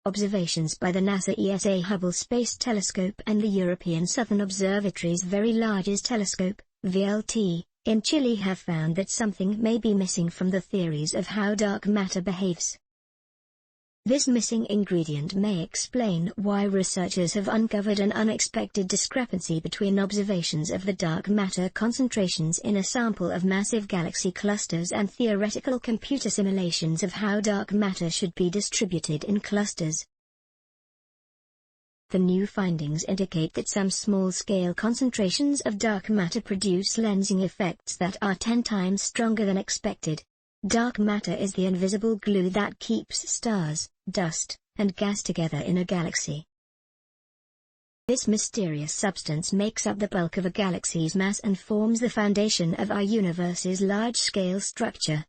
Observations by the NASA ESA Hubble Space Telescope and the European Southern Observatory's Very Largest Telescope, VLT, in Chile have found that something may be missing from the theories of how dark matter behaves. This missing ingredient may explain why researchers have uncovered an unexpected discrepancy between observations of the dark matter concentrations in a sample of massive galaxy clusters and theoretical computer simulations of how dark matter should be distributed in clusters. The new findings indicate that some small-scale concentrations of dark matter produce lensing effects that are 10 times stronger than expected. Dark matter is the invisible glue that keeps stars, dust, and gas together in a galaxy. This mysterious substance makes up the bulk of a galaxy's mass and forms the foundation of our universe's large-scale structure.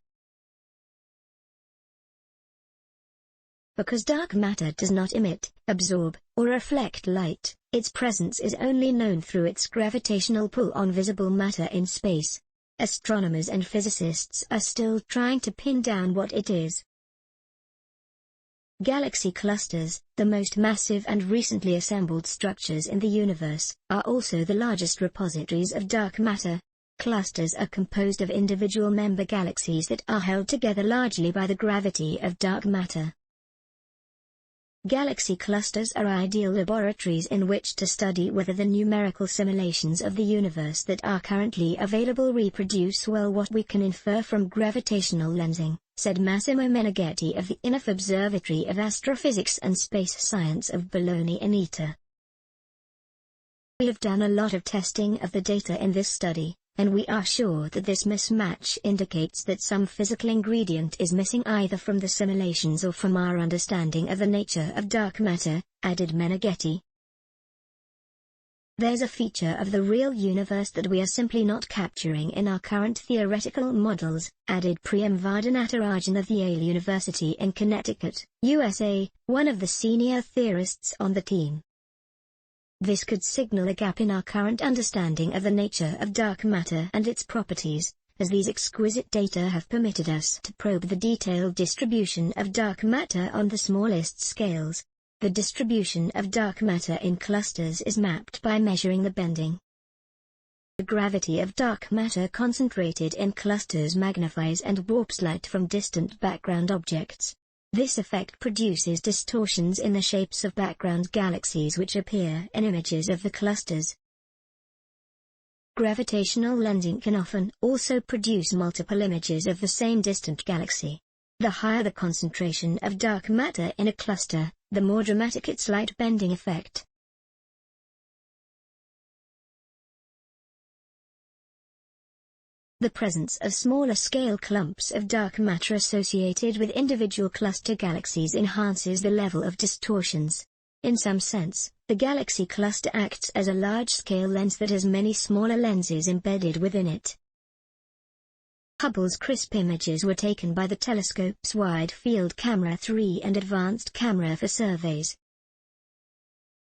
Because dark matter does not emit, absorb, or reflect light, its presence is only known through its gravitational pull on visible matter in space. Astronomers and physicists are still trying to pin down what it is. Galaxy clusters, the most massive and recently assembled structures in the universe, are also the largest repositories of dark matter. Clusters are composed of individual member galaxies that are held together largely by the gravity of dark matter. Galaxy clusters are ideal laboratories in which to study whether the numerical simulations of the universe that are currently available reproduce well what we can infer from gravitational lensing, said Massimo Meneghetti of the ESA Observatory of Astrophysics and Space Science of Bologna in Italy. We have done a lot of testing of the data in this study, and we are sure that this mismatch indicates that some physical ingredient is missing either from the simulations or from our understanding of the nature of dark matter, added Meneghetti. There's a feature of the real universe that we are simply not capturing in our current theoretical models, added Priyam Vadanatarajan of the Yale University in Connecticut, USA, one of the senior theorists on the team. This could signal a gap in our current understanding of the nature of dark matter and its properties, as these exquisite data have permitted us to probe the detailed distribution of dark matter on the smallest scales. The distribution of dark matter in clusters is mapped by measuring the bending. The gravity of dark matter concentrated in clusters magnifies and warps light from distant background objects. This effect produces distortions in the shapes of background galaxies which appear in images of the clusters. Gravitational lensing can often also produce multiple images of the same distant galaxy. The higher the concentration of dark matter in a cluster, the more dramatic its light bending effect. The presence of smaller-scale clumps of dark matter associated with individual cluster galaxies enhances the level of distortions. In some sense, the galaxy cluster acts as a large-scale lens that has many smaller lenses embedded within it. Hubble's crisp images were taken by the telescope's Wide-Field Camera 3 and Advanced Camera for surveys.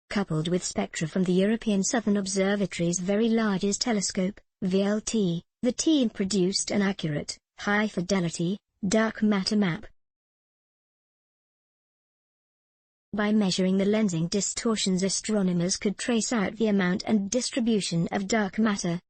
Coupled with spectra from the European Southern Observatory's Very Largest Telescope, VLT, the team produced an accurate, high-fidelity, dark matter map. By measuring the lensing distortions, astronomers could trace out the amount and distribution of dark matter.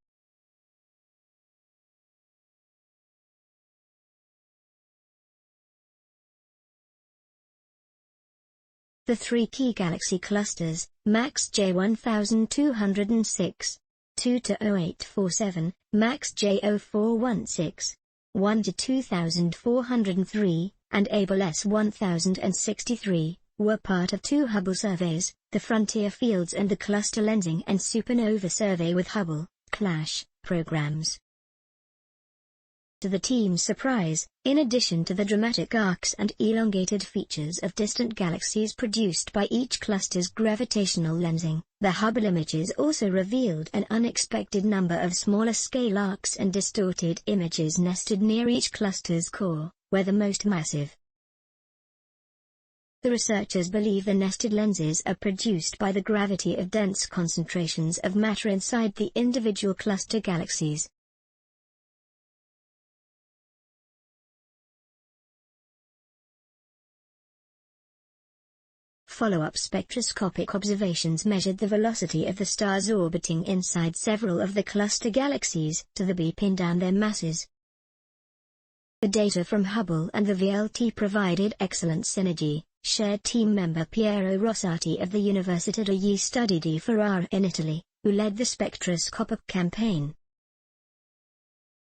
The three key galaxy clusters, MAX J1206, 2-0847, MAX J0416, 1-2403, and Abel S1063, were part of two Hubble surveys, the Frontier Fields and the Cluster Lensing and Supernova Survey with Hubble, CLASH, programs. To the team's surprise, in addition to the dramatic arcs and elongated features of distant galaxies produced by each cluster's gravitational lensing, the Hubble images also revealed an unexpected number of smaller-scale arcs and distorted images nested near each cluster's core, where the most massive. The researchers believe the nested lenses are produced by the gravity of dense concentrations of matter inside the individual cluster galaxies. follow-up spectroscopic observations measured the velocity of the stars orbiting inside several of the cluster galaxies to be pinned down their masses. The data from Hubble and the VLT provided excellent synergy, shared team member Piero Rossati of the Università degli Studi di Ferrara in Italy, who led the spectroscopic campaign.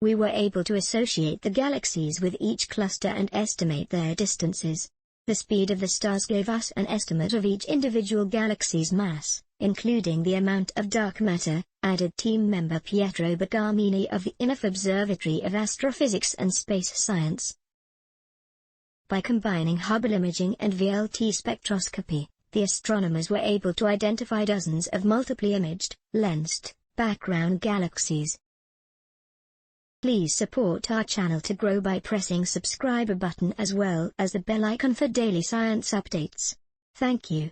We were able to associate the galaxies with each cluster and estimate their distances. The speed of the stars gave us an estimate of each individual galaxy's mass, including the amount of dark matter, added team member Pietro Bergamini of the INAF Observatory of Astrophysics and Space Science. By combining Hubble imaging and VLT spectroscopy, the astronomers were able to identify dozens of multiply imaged, lensed, background galaxies. Please support our channel to grow by pressing subscribe button as well as the bell icon for daily science updates. Thank you.